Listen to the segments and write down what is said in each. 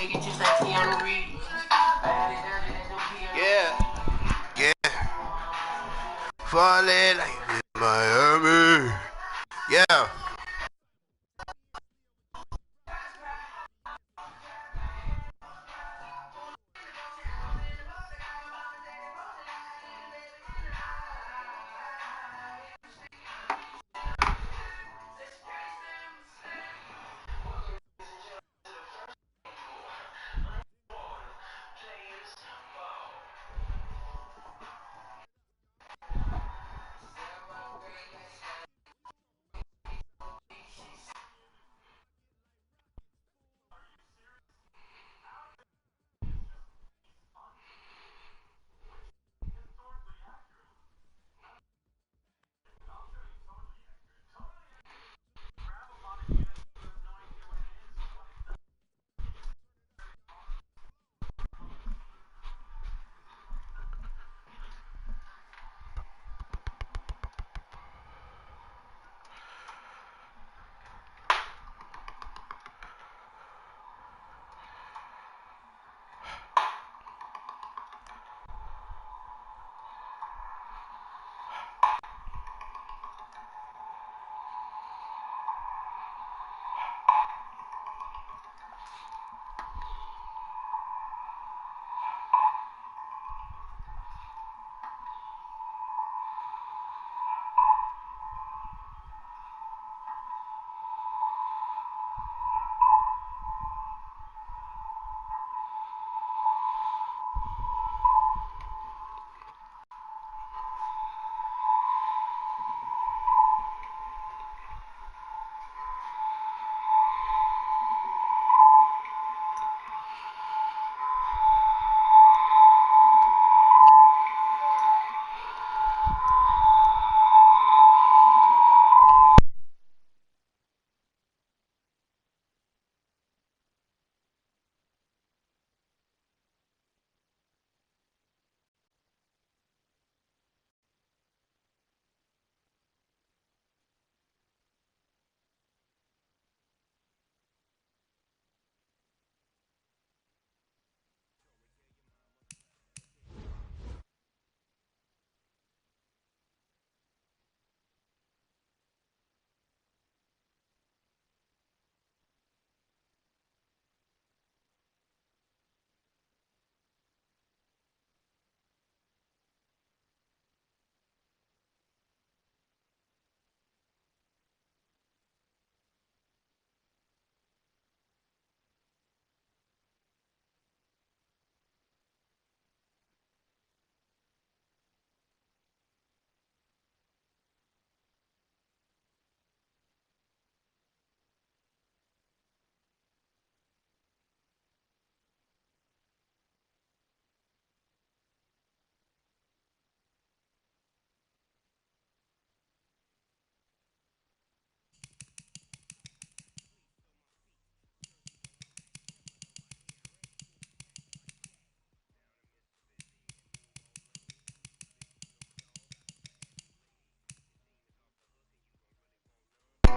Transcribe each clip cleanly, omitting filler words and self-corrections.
Yeah, yeah. Falling like in Miami. Yeah.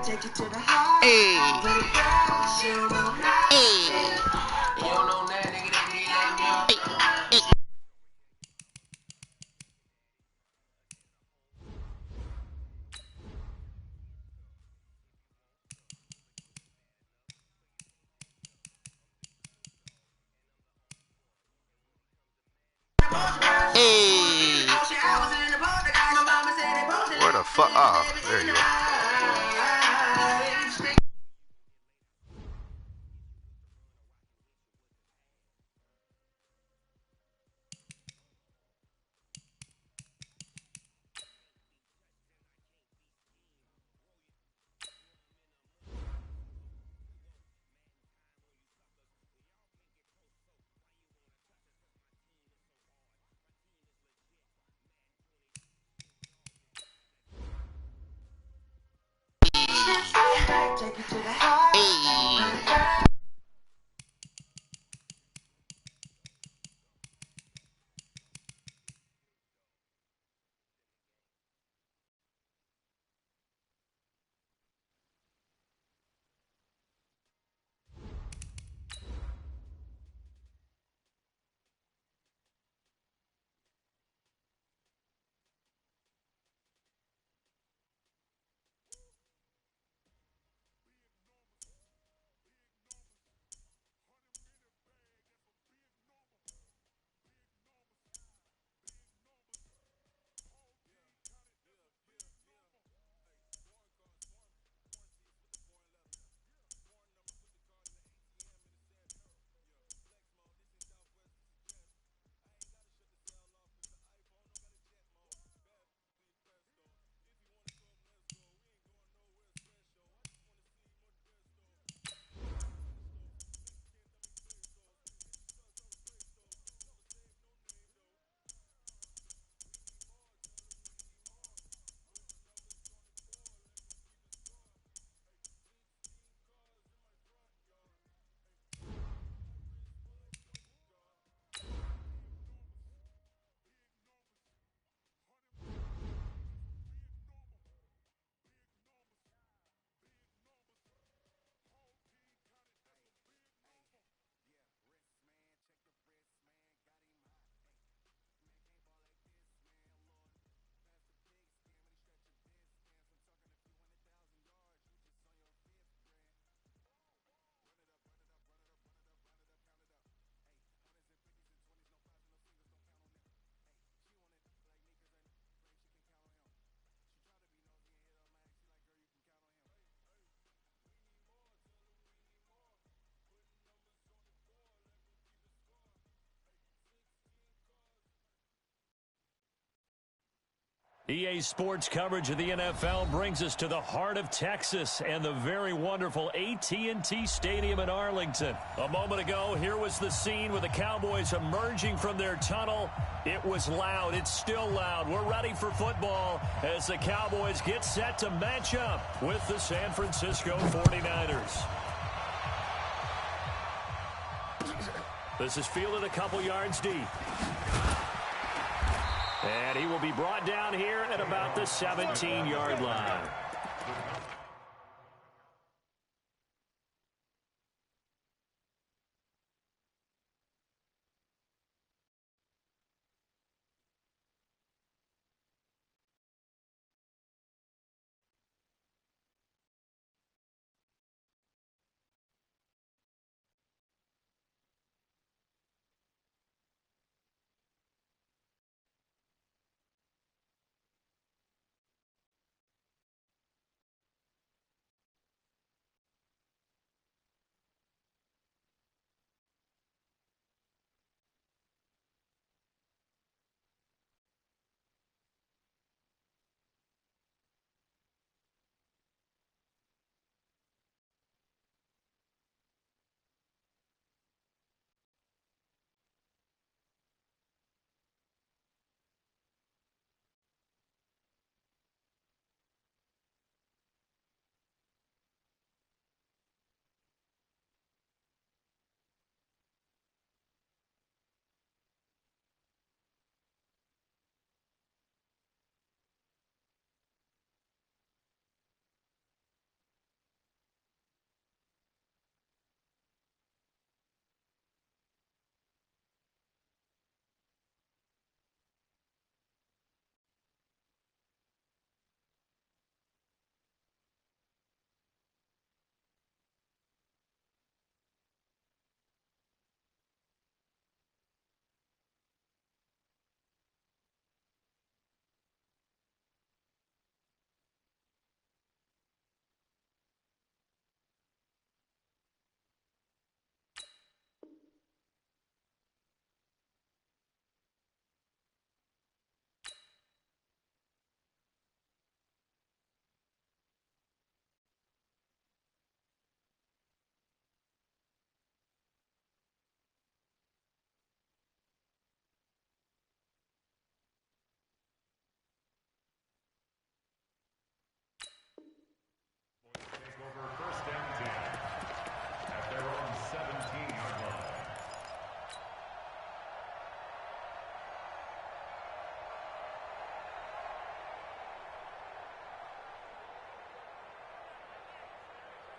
Take it to the heart. Hey. Hey. You don't know that nigga that be like me. Hey. Where the fuck? Ah, there you go. Take it to the heart. Hey. EA Sports coverage of the NFL brings us to the heart of Texas and the very wonderful AT&T Stadium in Arlington. A moment ago, here was the scene with the Cowboys emerging from their tunnel. It was loud. It's still loud. We're ready for football as the Cowboys get set to match up with the San Francisco 49ers. This is fielded a couple yards deep. And he will be brought down here at about the 17-yard line.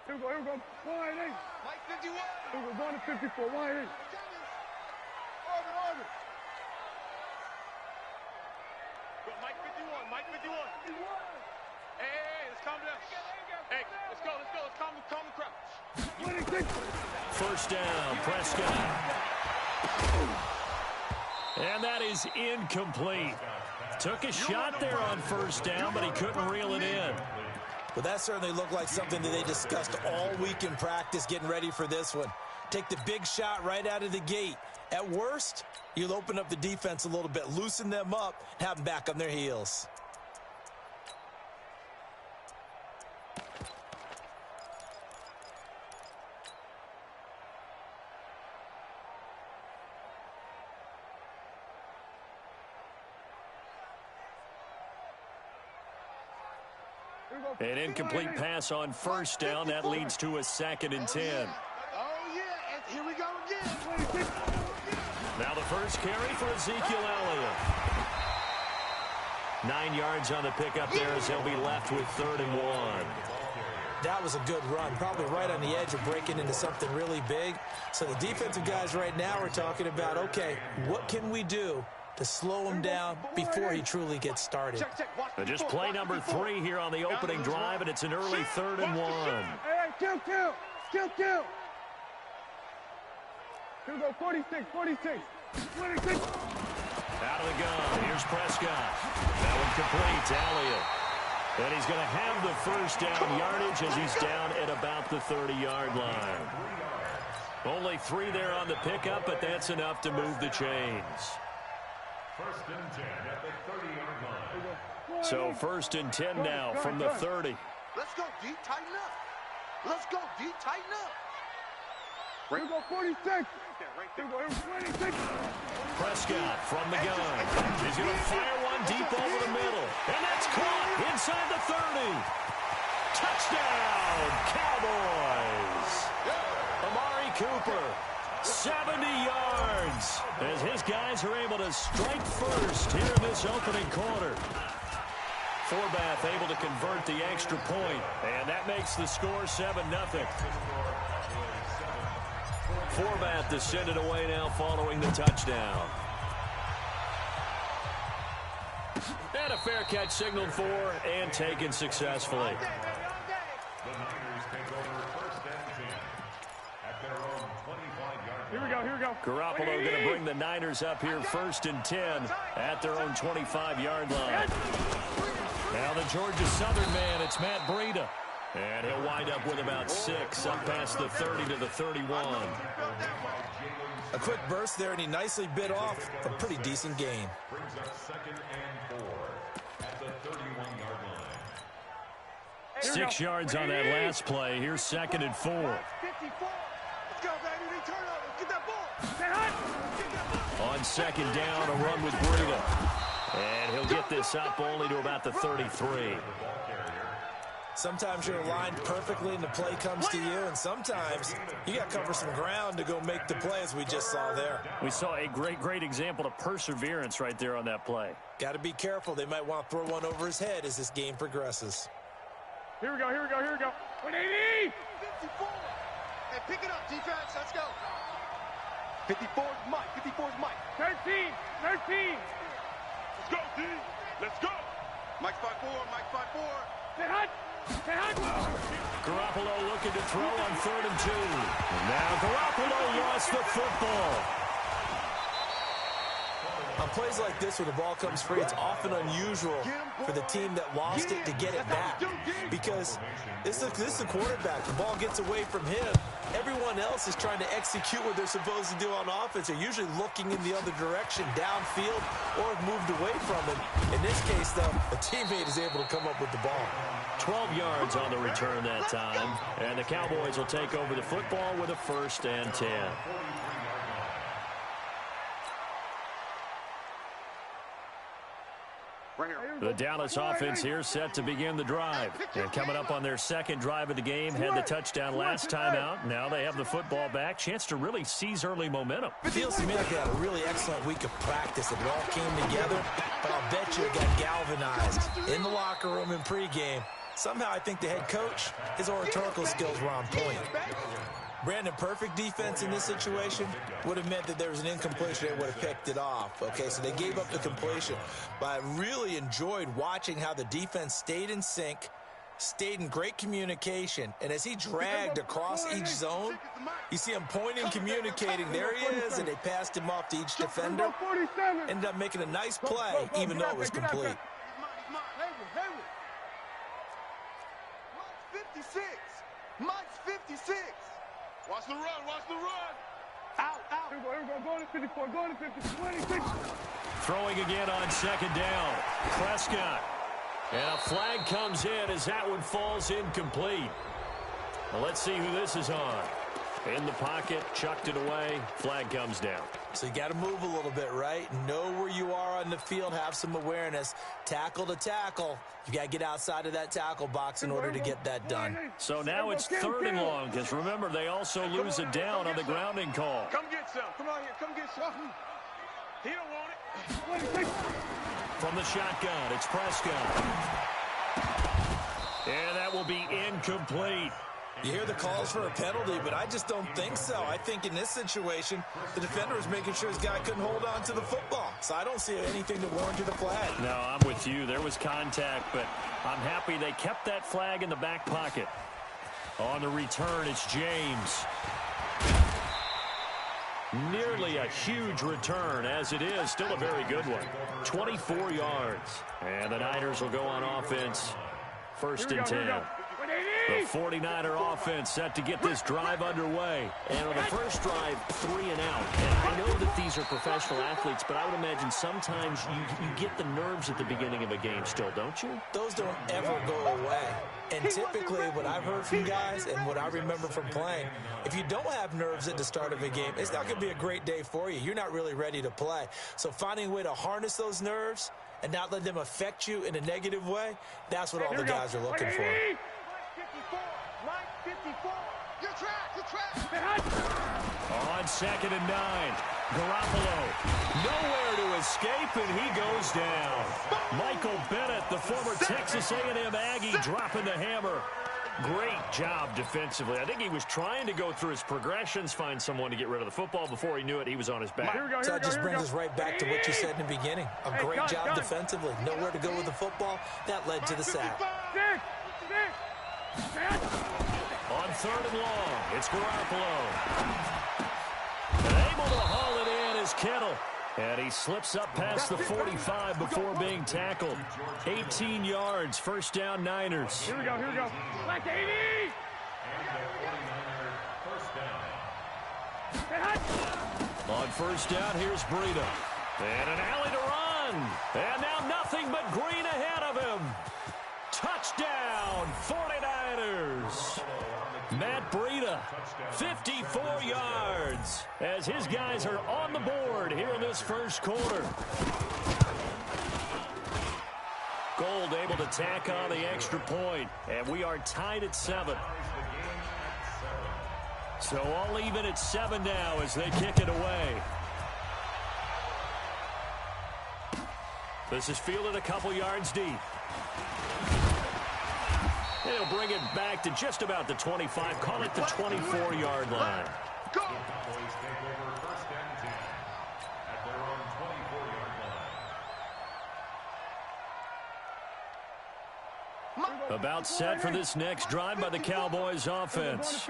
Here we go. Wide eight. Mike 51. Here we go. Going to 54. Wide eight. Orbit. Go, Mike 51. Mike 51. Hey, let's calm down. Hey, let's go. Let's calm the crowd. First down, Prescott. And that is incomplete. Took a shot there on first down, but he couldn't reel it in. Well, that certainly looked like something that they discussed all week in practice, getting ready for this one. Take the big shot right out of the gate. At worst, you'll open up the defense a little bit, loosen them up, and have them back on their heels. An incomplete pass on first down. That leads to a 2nd and 10. Oh, yeah. And here we go again. Now the first carry for Ezekiel Elliott. 9 yards on the pickup there as he'll be left with 3rd and 1. That was a good run, probably right on the edge of breaking into something really big. So the defensive guys right now are talking about, okay, what can we do to slow him down before he truly gets started? Just play number 3 here on the opening drive, and it's an early 3rd and 1. Hey, kill. Here we go, 46. 26. Out of the gun, here's Prescott. That one complete to Elliott. And he's going to have the first down yardage as he's down at about the 30-yard line. Only 3 there on the pickup, but that's enough to move the chains. First and 10 at the 30-yard line. So first and 10 now from the 30. Let's go, D. Tighten up. Let's go, D. Tighten up. Here we go, 46. Here we go, 26. Prescott from the gun. He's going to fire one deep over the middle. And that's caught inside the 30. Touchdown, Cowboys. Amari Cooper, 70 yards. As his guys are able to strike first here in this opening quarter. Forbath able to convert the extra point. And that makes the score 7-0. Forbath to send it away now following the touchdown. And a fair catch signaled for and taken successfully. The Niners take over first and 10 at their own 25-yard line. Here we go, here we go. Garoppolo going to bring the Niners up here first and 10 at their own 25-yard line. Now the Georgia Southern man, it's Matt Breida. And he'll wind up with about 6 up past the 30 to the 31. A quick burst there, and he nicely bit off a pretty decent gain. Brings up second and 4 at the 31-yard line. 6 yards on that last play. Here's second and 4. 54. Let's go, baby. Return over. Get that ball. On second down, a run with Breida. And he'll get this up only to about the 33. Sometimes you're aligned perfectly and the play comes to you, and sometimes you got to cover some ground to go make the play, as we just saw there. We saw a great example of perseverance right there on that play. Got to be careful. They might want to throw one over his head as this game progresses. Here we go, here we go, here we go. 180! 54. Hey, pick it up, defense. Let's go. 54 is Mike. 54 is Mike. 13! 13! Let's go, D. Let's go. Mike 5-4. Mike 5-4. Stay hot! Stay hot! Garoppolo looking to throw on 3rd and 2. Now Garoppolo lost the football. On plays like this where the ball comes free, it's often unusual for the team that lost it to get it back. Because this is the quarterback. The ball gets away from him. Everyone else is trying to execute what they're supposed to do on offense. They're usually looking in the other direction, downfield, or have moved away from him. In this case, though, a teammate is able to come up with the ball. 12 yards on the return that time. And the Cowboys will take over the football with a 1st and 10. The Dallas offense here set to begin the drive. And coming up on their second drive of the game, had the touchdown last time out. Now they have the football back. Chance to really seize early momentum. Feels to me like they had a really excellent week of practice. It all came together, but I'll bet you it got galvanized in the locker room in pregame. Somehow I think the head coach, his oratorical skills were on point. Brandon, perfect defense in this situation would have meant that there was an incompletion and would have picked it off. Okay, so they gave up the completion. But I really enjoyed watching how the defense stayed in sync, stayed in great communication, and as he dragged across each zone, you see him pointing, communicating. There he is, and they passed him off to each defender. Ended up making a nice play, even though it was complete. Mike's 56. Mike's 56. Watch the run, watch the run. Out. Here we go, go to 54, go to 50, 26. Throwing again on second down. Prescott. And a flag comes in as that one falls incomplete. Well, let's see who this is on. In the pocket, chucked it away, flag comes down. So you got to move a little bit, right? Know where you are on the field, have some awareness. Tackle to tackle. You got to get outside of that tackle box in order to get that done. So now it's 3rd and long, because remember, they also lose a down on the grounding call. Come get some. Come on here, come get some. He don't want it. From the shotgun, it's Prescott. And that will be incomplete. You hear the calls for a penalty, but I just don't think so. I think in this situation, the defender was making sure his guy couldn't hold on to the football. So I don't see anything to warrant a flag. No, I'm with you. There was contact, but I'm happy they kept that flag in the back pocket. On the return, it's James. Nearly a huge return, as it is. Still a very good one. 24 yards. And the Niners will go on offense. 1st and 10. The 49er offense set to get this drive underway. And on the first drive, 3 and out. And I know that these are professional athletes, but I would imagine sometimes you get the nerves at the beginning of a game still, don't you? Those don't ever go away. And typically what I've heard from guys and what I remember from playing, if you don't have nerves at the start of a game, it's not going to be a great day for you. You're not really ready to play. So finding a way to harness those nerves and not let them affect you in a negative way, that's what all the guys are looking for. 54. Good track. On 2nd and 9, Garoppolo nowhere to escape, and he goes down. Michael Bennett, the former Texas A&M Aggie, dropping the hammer. Great job defensively. I think he was trying to go through his progressions, find someone to get rid of the football. Before he knew it, he was on his back. So that just brings us right back to what you said in the beginning. A great job defensively. Nowhere to go with the football. That led to the sack. On 3rd and long, it's Garoppolo. And able to haul it in is Kittle. And he slips up past the 45 before being tackled. 18 yards, first down Niners. Here we go. Like 80! On first down, here's Breida. And an alley to run. And now nothing but green ahead of him. Touchdown, 49ers. Matt Breida, 54 yards, as his guys are on the board here in this first quarter. Gold able to tack on the extra point, and we are tied at 7. So all even at 7 now as they kick it away. This is fielded a couple yards deep. They'll bring it back to just about the 25, call it the 24-yard line. Go! Cowboys take over 1st and 10 at their own 24-yard line. About set for this next drive by the Cowboys offense.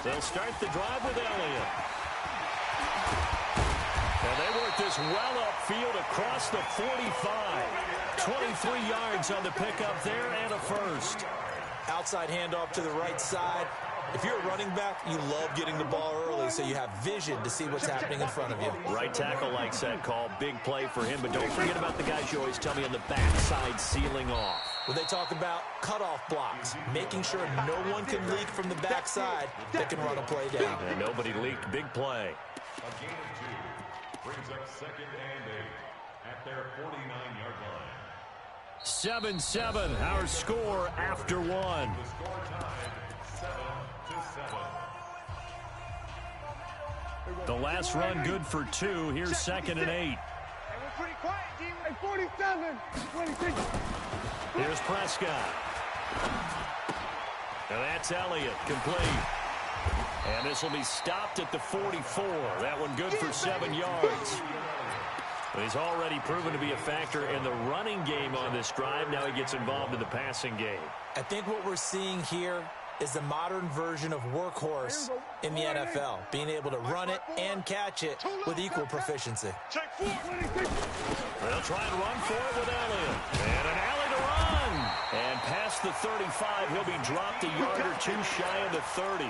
They'll start the drive with Elliott. And they work this well upfield across the 45. 23 yards on the pickup there and a first. Outside handoff to the right side. If you're a running back, you love getting the ball early so you have vision to see what's happening in front of you. Right tackle likes that call. Big play for him, but don't forget about the guys you always tell me on the backside sealing off. When they talk about cutoff blocks, making sure no one can leak from the backside that can run a play down. And nobody leaked. Big play. A gain of 2 brings up 2nd and 8 at their 49-yard line. 7-7, our score after 1. The score tied 7-7. The last run good for 2. Here's 2nd and 8. Hey, we're pretty quiet, G. Hey, 47, 26. Here's Prescott. And that's Elliott, complete. And this will be stopped at the 44. That one good for 7 yards. But he's already proven to be a factor in the running game on this drive. Now he gets involved in the passing game. I think what we're seeing here is the modern version of workhorse in the NFL, being able to run it and catch it with equal proficiency. Check 4. They'll try and run for it with Elliott. And an alley to run. And past the 35, he'll be dropped a yard or 2 shy of the 30.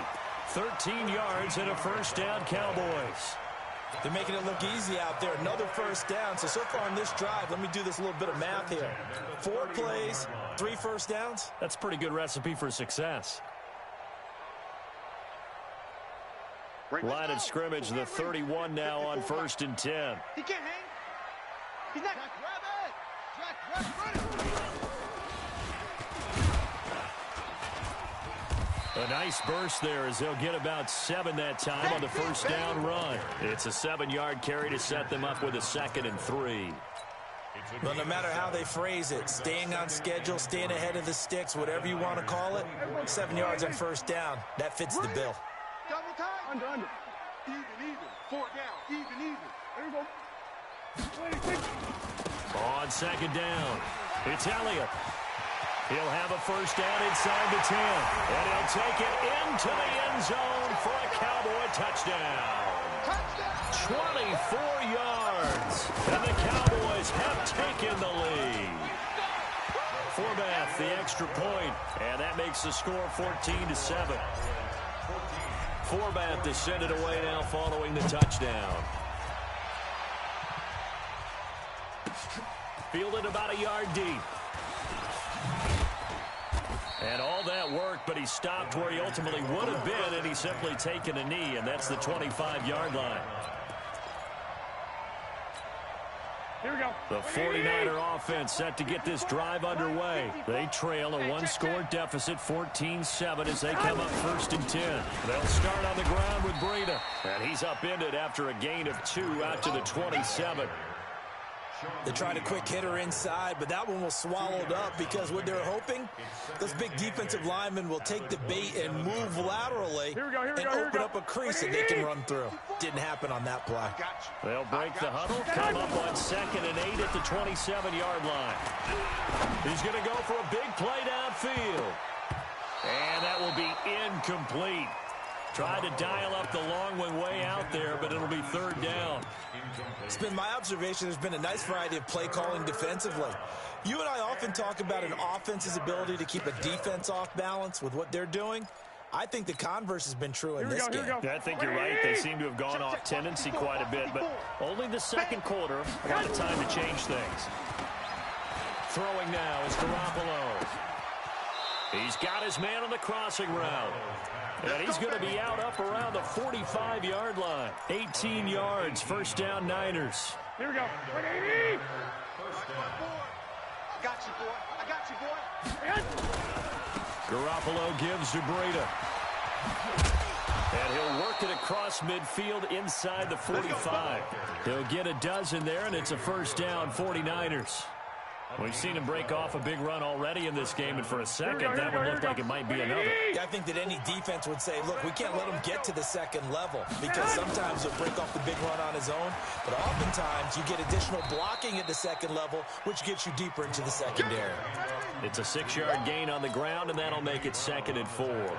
13 yards and a first down, Cowboys. They're making it look easy out there. Another first down. So far on this drive, let me do this little bit of math here. 4 plays, 3 first downs. That's a pretty good recipe for success. Line of scrimmage, the 31 now on 1st and 10. He can't hang. He's not. Grab it. Jack, run it. A nice burst there as they'll get about 7 that time on the first down run. It's a 7-yard carry to set them up with a 2nd and 3. Well, no matter how they phrase it, staying on schedule, staying ahead of the sticks, whatever you want to call it, 7 yards on first down, that fits the bill. Double time. Under. Even. 4 down. Even. There you go. 26. On 2nd down, it's Elliott. He'll have a first down inside the 10. And he'll take it into the end zone for a Cowboy touchdown. 24 yards. And the Cowboys have taken the lead. Forbath, the extra point, and that makes the score 14-7. Forbath to send it away now following the touchdown. Fielded about a yard deep. And all that work, but he stopped where he ultimately would have been, and he's simply taken a knee, and that's the 25-yard line. Here we go. The 49er offense set to get this drive underway. They trail a one-score deficit, 14-7, as they come up 1st and 10. They'll start on the ground with Breida, and he's upended after a gain of 2 out to the 27. They tried a quick hitter inside, but that one was swallowed up because what they're hoping, those big defensive linemen will take the bait and move laterally and open up a crease that they can run through. Didn't happen on that play. They'll break the huddle, come up on 2nd and 8 at the 27-yard line. He's going to go for a big play downfield. And that will be incomplete. Tried to dial up the long one way out there, but it'll be 3rd down. It's been my observation there's been a nice variety of play calling defensively. You and I often talk about an offense's ability to keep a defense off balance with what they're doing. I think the converse has been true in this game. Yeah, I think you're right. They seem to have gone off tendency quite a bit, but only the second quarter, a lot of time to change things. Throwing now is Garoppolo. He's got his man on the crossing route. And he's going to be out up around the 45-yard line. 18 yards, 1st down Niners. Here we go. 180. I got you, boy. Garoppolo gives to Breida. And he'll work it across midfield inside the 45. He'll get a dozen there, and it's a 1st down 49ers. We've seen him break off a big run already in this game, and for a second, that would look like it might be another. Yeah, I think that any defense would say, look, we can't let him get to the 2nd level because sometimes he'll break off the big run on his own, but oftentimes you get additional blocking at the 2nd level, which gets you deeper into the secondary. It's a 6-yard gain on the ground, and that'll make it 2nd and 4.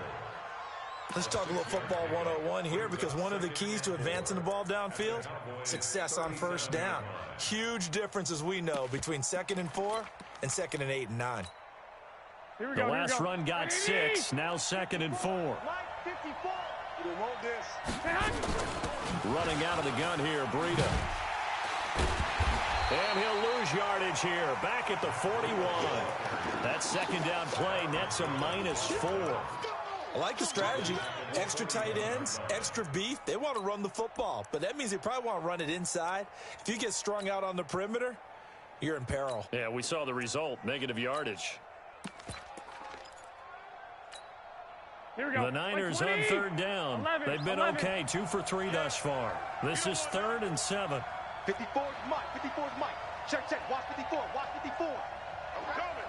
Let's talk a little football 101 here because one of the keys to advancing the ball downfield, success on 1st down. Huge difference, as we know, between 2nd and 4 and 2nd and 8 and 9. The last run got 6, now 2nd and 4. Running out of the gun here, Breida. And he'll lose yardage here, back at the 41. That 2nd down play nets a -4. I like the strategy. Extra tight ends, extra beef. They want to run the football, but that means they probably want to run it inside. If you get strung out on the perimeter, you're in peril. Yeah, we saw the result, negative yardage. Here we go. The Niners on 3rd down. They've been okay, 2 for 3 thus far. This is 3rd and 7. 54 is Mike. 54 is Mike. Check. Watch 54. Watch 54. I'm coming.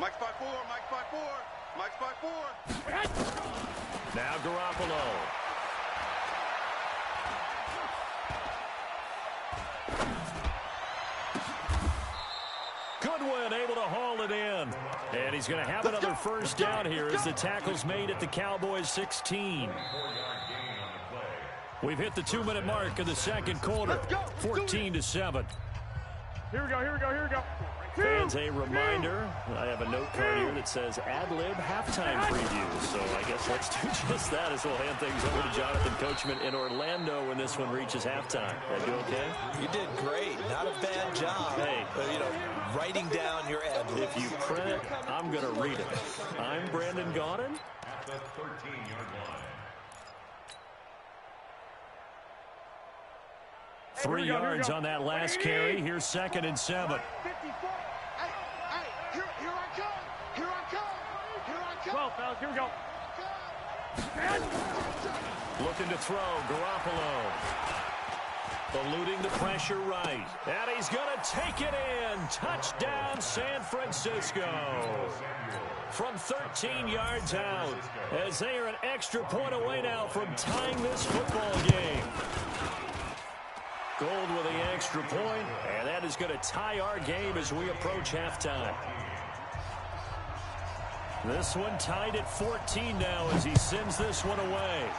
Mike's 5'4", Mike's 5'4", Mike's 5'4". Now Garoppolo. Goodwin able to haul it in. And he's going to have another 1st down here as the tackle's made at the Cowboys 16. We've hit the 2-minute mark of the 2nd quarter, 14-7. Here we go. Fans, a reminder, I have a note card here that says ad-lib halftime preview. So I guess let's do just that as we'll hand things over to Jonathan Coachman in Orlando when this one reaches halftime. Did I do okay? You did great. Not a bad job. Hey. Writing down your ad-libs. If you print it, I'm going to read it. I'm Brandon Gaudin. At the 13-yard line. 3 yards on that last carry. Here's 2nd and 7. 54. Hey, here I come. 12, fellas, here we go. Looking to throw, Garoppolo. Eluding the pressure right. And he's going to take it in. Touchdown, San Francisco. From 13 yards out, as they are an extra point away now from tying this football game. Gold with the extra point, and that is going to tie our game as we approach halftime. This one tied at 14 now as he sends this one away.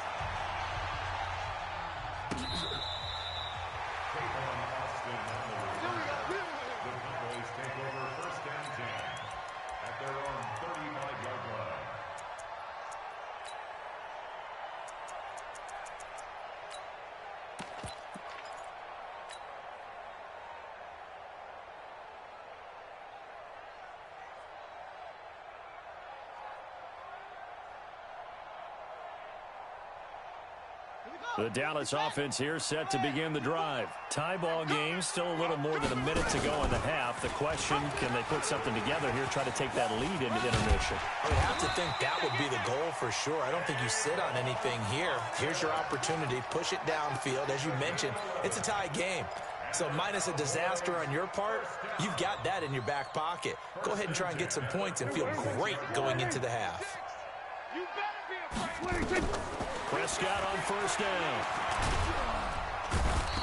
The Dallas offense here set to begin the drive. Tie ball game, still a little more than a minute to go in the half. The question, can they put something together here, try to take that lead into intermission? I would have to think that would be the goal for sure. I don't think you sit on anything here. Here's your opportunity. Push it downfield. As you mentioned, it's a tie game. So minus a disaster on your part, you've got that in your back pocket. Go ahead and try and get some points and feel great going into the half. You better be afraid. Prescott on first down.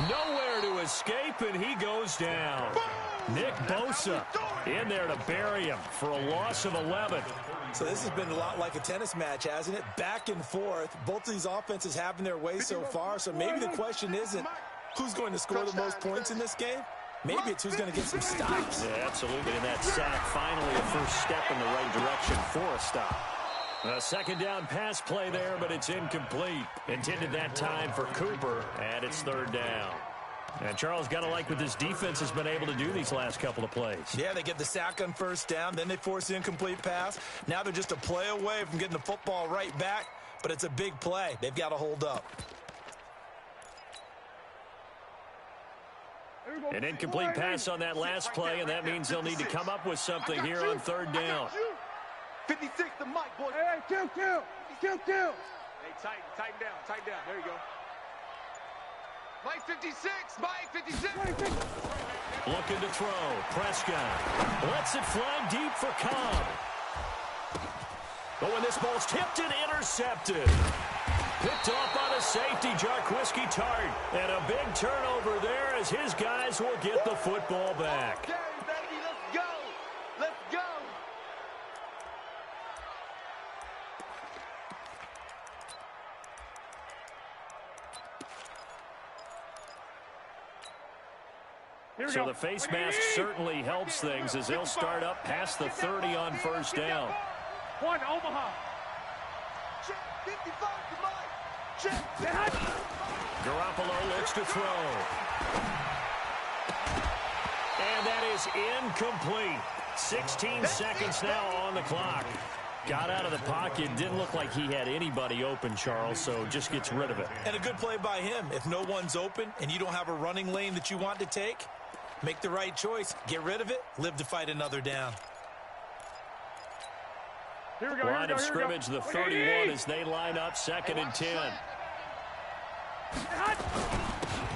Nowhere to escape, and he goes down. Nick Bosa in there to bury him for a loss of 11. So this has been a lot like a tennis match, hasn't it? Back and forth. Both of these offenses having their way so far, so maybe the question isn't who's going to score the most points in this game. Maybe it's who's going to get some stops. Yeah, absolutely. And that sack, finally a first step in the right direction for a stop. A second down pass play there, but it's incomplete. Intended that time for Cooper, and it's third down. And Charles, got to like what this defense has been able to do these last couple of plays. Yeah, they get the sack on first down, then they force the incomplete pass. Now they're just a play away from getting the football right back, but it's a big play. They've got to hold up. An incomplete pass on that last play, and that means they'll need to come up with something here on third down. 56 to Mike, boy. Hey, kill. Hey, tighten down. There you go. Mike 56, Mike 56. Looking to throw. Prescott lets it fly deep for Cobb. But when this ball's tipped and intercepted. Picked off by the safety, Jarquiski Tart. And a big turnover there as his guys will get the football back. Okay, baby, let's go. Let's go. So the face mask certainly helps things as they'll start up past the 30 on first down. One, Omaha. 55 to Mike. Garoppolo looks to throw. And that is incomplete. 16 seconds now on the clock. Got out of the pocket. Didn't look like he had anybody open, Charles, so just gets rid of it. And a good play by him. If no one's open and you don't have a running lane that you want to take, make the right choice. Get rid of it. Live to fight another down. Line of scrimmage, the 31 as they line up, 2nd and 10.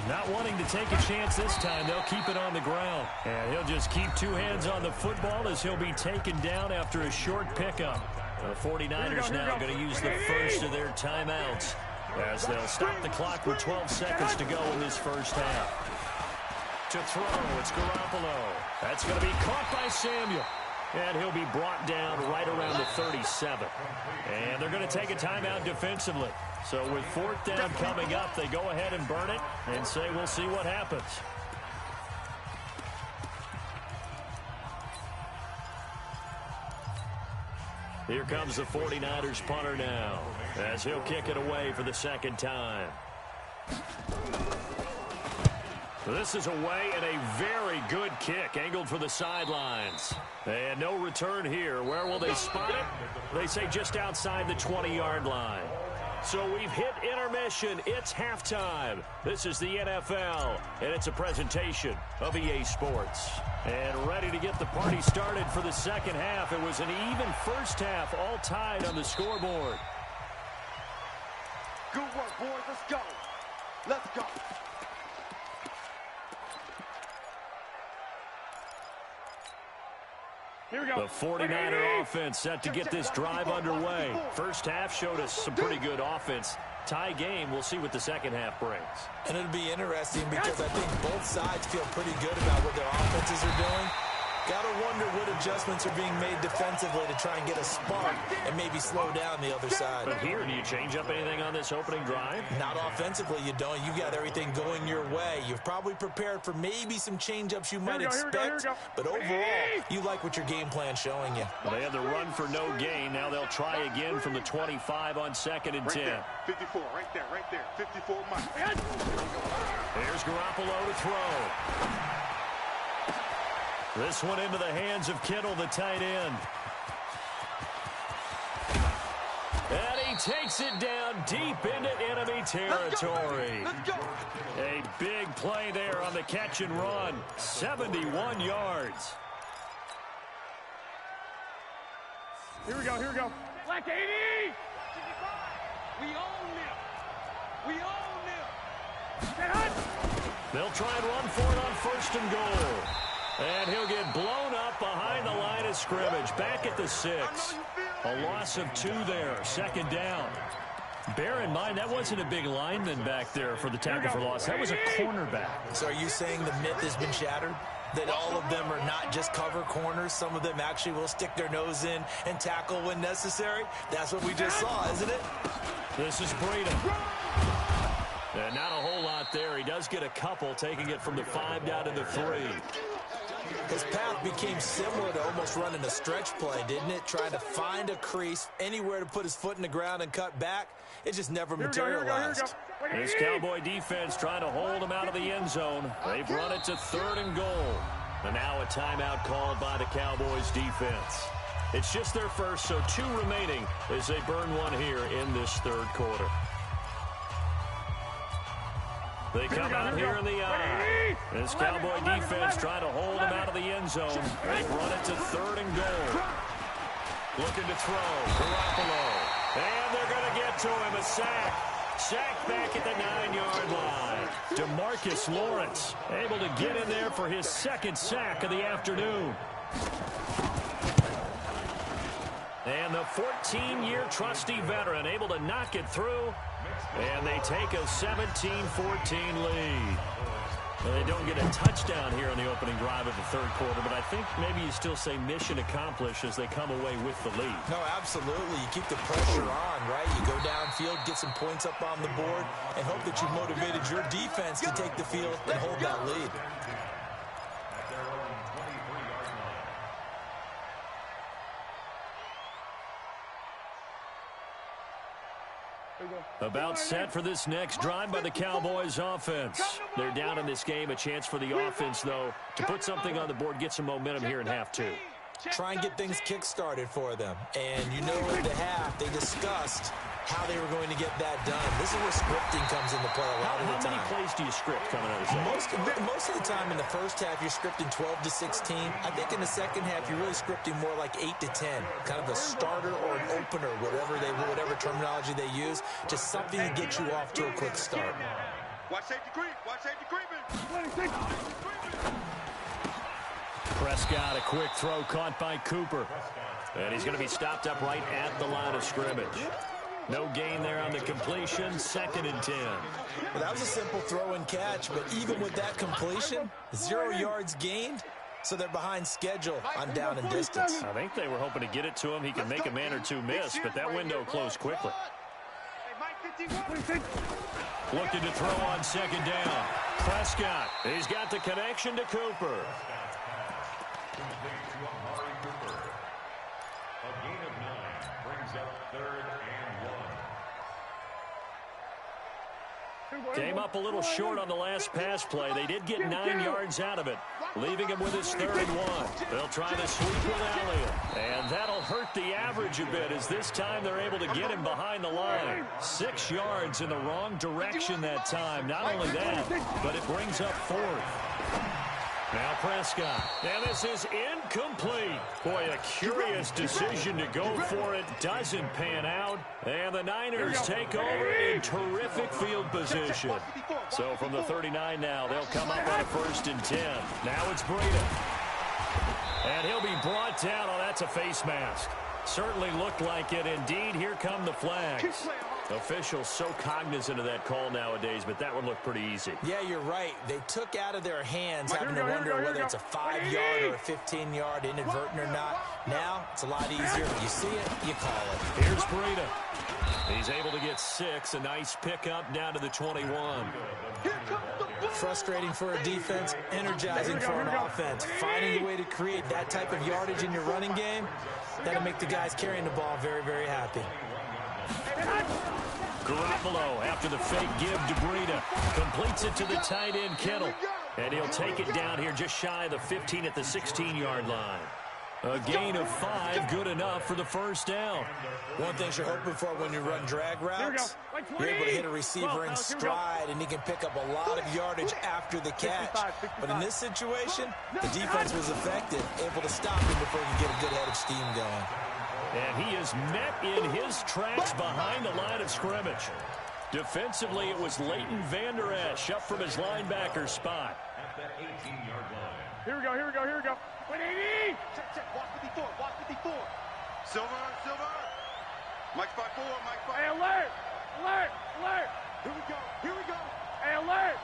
Not wanting to take a chance this time. They'll keep it on the ground. And he'll just keep two hands on the football as he'll be taken down after a short pickup. The 49ers now going to use the first of their timeouts as they'll stop the clock with 12 seconds to go in this first half. To throw, it's Garoppolo. That's going to be caught by Samuel. And he'll be brought down right around the 37. And they're going to take a timeout defensively. So with 4th down coming up, they go ahead and burn it and say we'll see what happens. Here comes the 49ers punter now as he'll kick it away for the second time. This is away and a very good kick angled for the sidelines. And no return here. Where will they spot it? They say just outside the 20-yard line. So we've hit intermission. It's halftime. This is the NFL, and it's a presentation of EA Sports. And ready to get the party started for the second half. It was an even first half, all tied on the scoreboard. Good work, boys. Let's go. Let's go. The 49er offense set to get this drive underway. First half showed us some pretty good offense. Tie game, we'll see what the second half brings. And it'll be interesting because I think both sides feel pretty good about what their offenses are doing. Gotta wonder what adjustments are being made defensively to try and get a spark and maybe slow down the other side. But here, do you change up anything on this opening drive? Not offensively, you don't. You've got everything going your way. You've probably prepared for maybe some change-ups you might expect. But overall, you like what your game plan's showing you. Well, they had the run for no gain. Now they'll try again from the 25 on 2nd and 10. There, 54, right there. 54, Mike. Here's Garoppolo to throw. This one into the hands of Kittle, the tight end. And he takes it down deep into enemy territory. Let's go. A big play there on the catch and run. 71 yards. Here we go, here we go. Black 80! We own them. We own them. Get hot. They'll try and run for it on 1st and goal. And he'll get blown up behind the line of scrimmage. Back at the 6. A loss of 2 there. 2nd down. Bear in mind, that wasn't a big lineman back there for the tackle for loss. That was a cornerback. So are you saying the myth has been shattered? That all of them are not just cover corners. Some of them actually will stick their nose in and tackle when necessary. That's what we just saw, isn't it? This is Breida. And not a whole lot there. He does get a couple, taking it from the 5 down to the 3. His path became similar to almost running a stretch play, didn't it? Trying to find a crease, anywhere to put his foot in the ground and cut back. It just never materialized. This Cowboy defense trying to hold him out of the end zone. They've run it to 3rd and goal. And now a timeout called by the Cowboys defense. It's just their first, so 2 remaining as they burn one here in this 3rd quarter. They come out here in the eye. This Cowboy defense trying to hold him out of the end zone. They've run it to 3rd and goal. Looking to throw. Garoppolo. And they're going to get to him. A sack. Sack back at the 9-yard line. DeMarcus Lawrence able to get in there for his 2nd sack of the afternoon. And the 14-year trusty veteran able to knock it through. And they take a 17-14 lead. They don't get a touchdown here on the opening drive of the 3rd quarter, but I think maybe you still say mission accomplished as they come away with the lead. No, absolutely. You keep the pressure on, right? You go downfield, get some points up on the board, and hope that you've motivated your defense to take the field and hold that lead. About set for this next drive by the Cowboys offense. They're down in this game. A chance for the offense, though, to put something on the board, get some momentum here in half 2. Try and get things kick-started for them. And you know at the half, they discussed how they were going to get that done. This is where scripting comes into play a lot of the time. How many plays do you script coming out of the Most of the time in the first half, you're scripting 12 to 16. I think in the second half, you're really scripting more like 8 to 10. Kind of a starter or an opener, whatever terminology they use. Just something to get you off to a quick start. Watch safety creep. Watch safety creeping. Prescott, a quick throw caught by Cooper. And he's going to be stopped up right at the line of scrimmage. No gain there on the completion. 2nd and 10. Well, that was a simple throw and catch, but even with that completion, 0 yards gained, so they're behind schedule on down and distance. I think they were hoping to get it to him. He can make a man or 2 miss, but that window closed quickly. Looking to throw on 2nd down. Prescott, he's got the connection to Cooper. A gain of 9 brings up 3rd and 1. Came up a little short on the last pass play. They did get 9 yards out of it, leaving him with his 3rd and 1. They'll try to sweep with Elliott, and that'll hurt the average a bit as this time they're able to get him behind the line. 6 yards in the wrong direction that time. Not only that, but it brings up 4th. Now Prescott, and this is incomplete. Boy, a curious decision to go for it. Doesn't pan out, and the Niners take over in terrific field position. So from the 39 now, they'll come up on a 1st and 10. Now it's Breida. And he'll be brought down. Oh, that's a face mask. Certainly looked like it. Indeed, here come the flags. Officials so cognizant of that call nowadays, but that would look pretty easy. Yeah, you're right. They took out of their hands having to wonder whether it's a 5-yard or a 15-yard inadvertent or not. Now, it's a lot easier. You see it, you call it. Here's Breida. He's able to get 6. A nice pickup down to the 21. Frustrating for a defense, energizing for an offense. Finding a way to create that type of yardage in your running game, that'll make the guys carrying the ball very, very happy. Garoppolo, after the fake give to Breida, completes it to the tight end, Kittle. And he'll take it down here just shy of the 15 at the 16-yard line. A gain of 5, good enough for the first down. One thing you're hoping for when you run drag routes, you're able to hit a receiver in stride, and he can pick up a lot of yardage after the catch. But in this situation, the defense was effective, able to stop him before he could get a good head of steam going. And he is met in his tracks behind the line of scrimmage. Defensively, it was Leighton Vander Esch up from his linebacker spot. At the 18-yard line. Here we go. 180! Check. Walk 54. Silver. Mike 5-4. Hey, alert! Here we go. Hey, alert!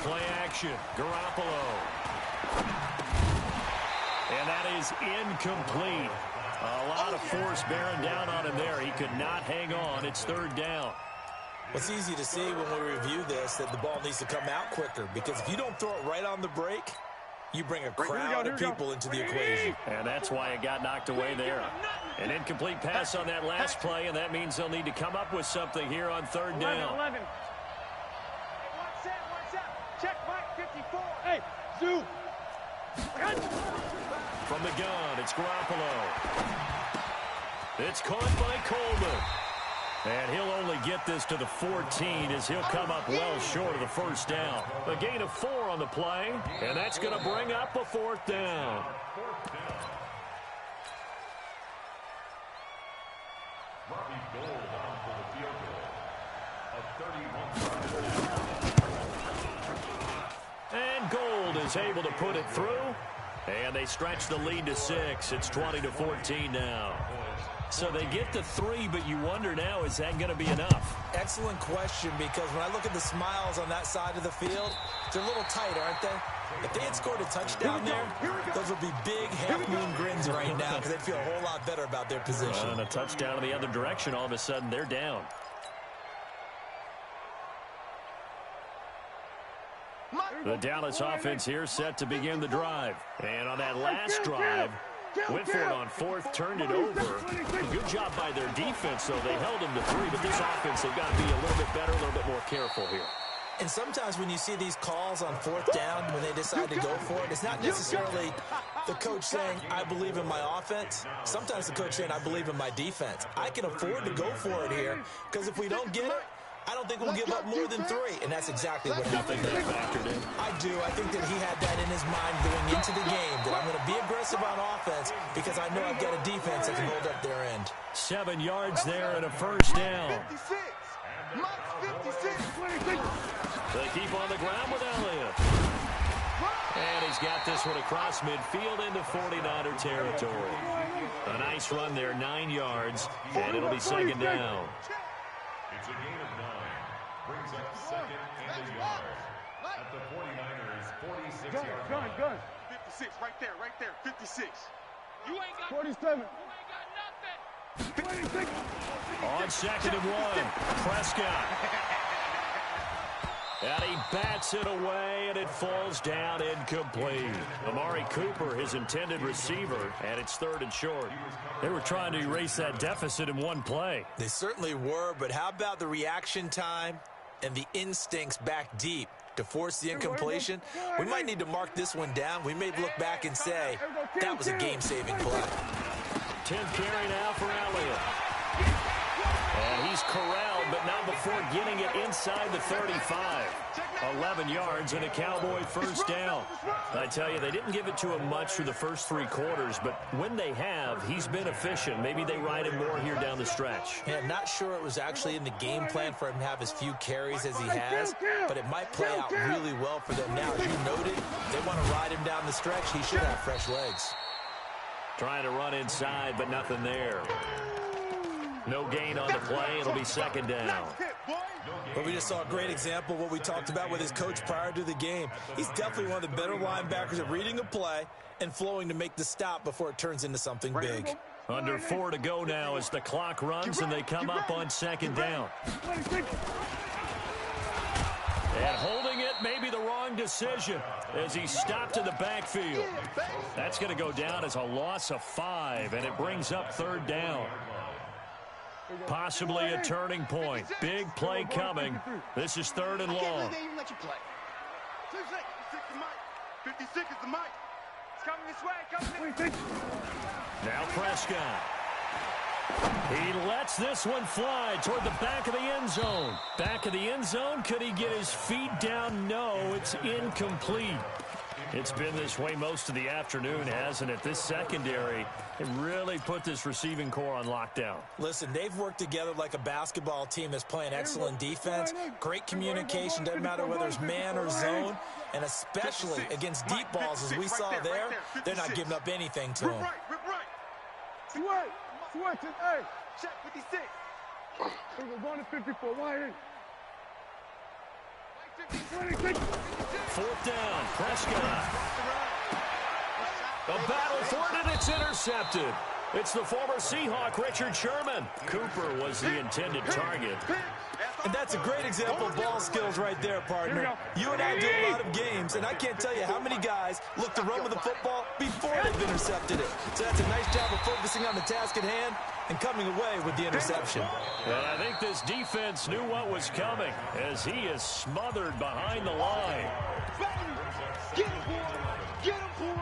Play action, Garoppolo. And that is incomplete. A lot of force bearing down on him there. He could not hang on. It's third down. It's easy to see when we review this that the ball needs to come out quicker, because if you don't throw it right on the break, you bring a crowd of people into the equation. And that's why it got knocked away there. An incomplete pass on that last play, and that means they'll need to come up with something here on third down. 11. Watch out. Check Mike 54. Hey, Zoo. From the gun, it's Garoppolo. It's caught by Coleman. And he'll only get this to the 14 as he'll come up well short of the first down. A gain of 4 on the play, and that's going to bring up a fourth down. Robbie Gould on for the field goal. A 31-yard. And Gould is able to put it through. And they stretch the lead to 6. It's 20-14 now. So they get to 3, but you wonder now, is that going to be enough? Excellent question, because when I look at the smiles on that side of the field, they're a little tight, aren't they? If they had scored a touchdown there, those would be big half-moon grins right now, because they'd feel a whole lot better about their position. And a touchdown in the other direction, all of a sudden they're down. The Dallas offense here set to begin the drive. And on that last drive, went for it on 4th, turned it over. Good job by their defense, though. They held them to 3, but this offense, they've got to be a little bit better, a little bit more careful here. And sometimes when you see these calls on 4th down, when they decide to go for it, it's not necessarily the coach saying, I believe in my offense. Sometimes the coach saying, I believe in my defense. I can afford to go for it here, because if we don't get it, I don't think we'll give up more than 3, and that's exactly what happened there. I do. I think that he had that in his mind going into the game, that I'm going to be aggressive on offense because I know I've got a defense that can hold up their end. 7 yards there and a first down. 56. Mike 56. They keep on the ground with Elliott. And he's got this one across midfield into 49er territory. A nice run there, 9 yards, and it'll be second down. It's a gain of 9. Brings up second and a yard. At the 49ers, 46-yard line. Gun. 56, right there. 56. You ain't got 47. You ain't got nothing. 26. On 2nd and 1, Prescott. And he bats it away, and it falls down incomplete. Amari Cooper, his intended receiver, and it's 3rd and short. They were trying to erase that deficit in one play. They certainly were, but how about the reaction time and the instincts back deep to force the incompletion? We might need to mark this one down. We may look back and say, that was a game-saving play. 10th carry now for Elliott. And he's corralled, but not before getting it inside the 35. 11 yards and a Cowboy first down. I tell you, they didn't give it to him much through the first 3 quarters, but when they have, he's been efficient. Maybe they ride him more here down the stretch. Yeah, not sure it was actually in the game plan for him to have as few carries as he has, but it might play out really well for them now. As you noted, they want to ride him down the stretch. He should have fresh legs. Trying to run inside, but nothing there. No gain on the play. It'll be second down. But we just saw a great example of what we talked about with his coach prior to the game. He's definitely one of the better linebackers at reading a play and flowing to make the stop before it turns into something big. Under 4 to go now as the clock runs and they come up on second down. And holding it may be the wrong decision as he stopped in the backfield. That's going to go down as a loss of 5, and it brings up third down. Possibly a turning point. Big play coming. This is 3rd and long. 56 is the mic. coming this way. Now Prescott. He lets this one fly toward the back of the end zone. Back of the end zone. Could he get his feet down? No, it's incomplete. It's been this way most of the afternoon, hasn't it? This secondary, it really put this receiving core on lockdown. Listen, they've worked together like a basketball team that's playing excellent defense. Great communication, doesn't matter whether it's man or zone. And especially against deep balls, as we saw there, they're not giving up anything to them. Hey, check 56. We're going to 54. Why ain't? 4th down, Prescott. A battle for it, and it's intercepted. It's the former Seahawk, Richard Sherman. Cooper was the intended target. And that's a great example of ball skills right there, partner. You and I do a lot of games, and I can't tell you how many guys look to run with the football before they've intercepted it. So that's a nice job of focusing on the task at hand and coming away with the interception. And I think this defense knew what was coming as he is smothered behind the line. Get him, boy! Get him, boy!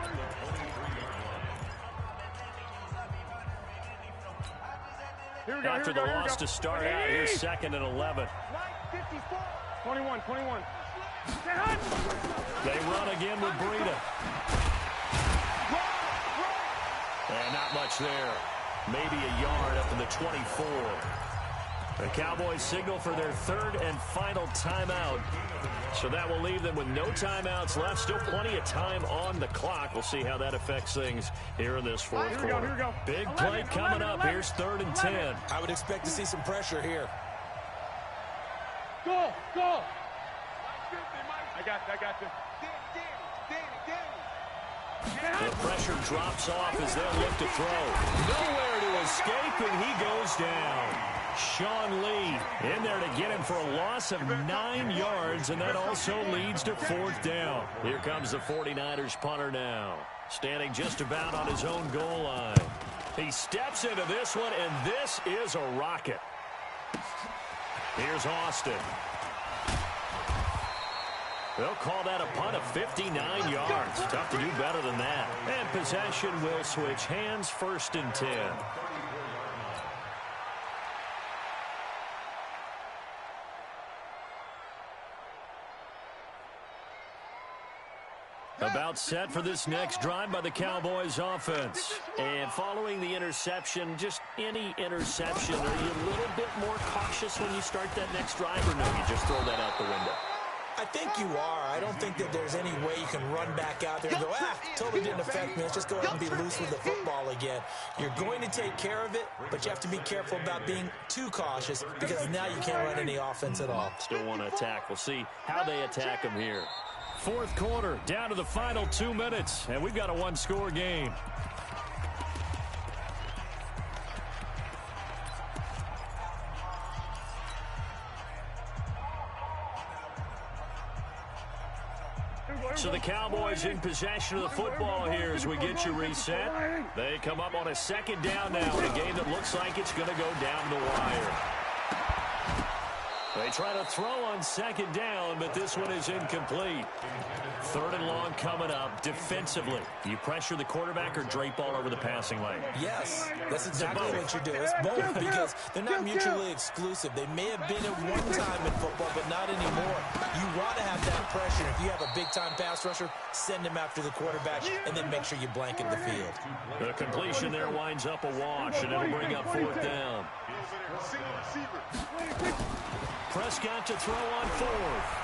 After the loss to start out, here's 2nd and 11. 21. They run again with Breida. And not much there. Maybe a yard up to the 24. The Cowboys signal for their 3rd and final timeout. So that will leave them with no timeouts left. Still plenty of time on the clock. We'll see how that affects things here in this 4th quarter. Here we go. Big play coming up. Here's 3rd and 10. I would expect to see some pressure here. Go! I got you. The pressure drops off as they'll look to throw. Nowhere to escape, and he goes down. Sean Lee in there to get him for a loss of 9 yards, and that also leads to 4th down. Here comes the 49ers punter now, standing just about on his own goal line. He steps into this one, and this is a rocket. Here's Austin. They'll call that a punt of 59 yards. Tough to do better than that. And possession will switch hands, 1st and 10. About set for this next drive by the Cowboys offense. And following the interception, just any interception, are you a little bit more cautious when you start that next drive, or no, you just throw that out the window? I think you are. I don't think that there's any way you can run back out there and go, totally didn't affect me. Let's just go ahead and be loose with the football again. You're going to take care of it, but you have to be careful about being too cautious because now you can't run any offense at all. Still want to attack. We'll see how they attack them here. 4th quarter, down to the final 2 minutes, and we've got a 1-score game. So the Cowboys in possession of the football here as we get you reset. They come up on a 2nd down now in a game that looks like it's going to go down the wire. They try to throw on 2nd down, but this one is incomplete. 3rd and long coming up defensively. You pressure the quarterback or drape all over the passing lane? Yes, that's exactly what you do. It's both because they're not mutually exclusive. They may have been at one time in football, but not anymore. You want to have that pressure. If you have a big-time pass rusher, send him after the quarterback, and then make sure you blanket the field. The completion there winds up a wash, and it'll bring up 4th down. Prescott to throw on 4th.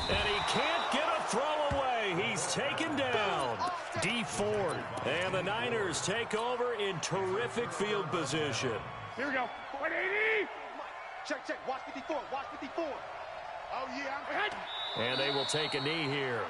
And he can't get a throw away. He's taken down. D Ford. And the Niners take over in terrific field position. Here we go. 180. Check. Watch 54. Oh, yeah. And they will take a knee here.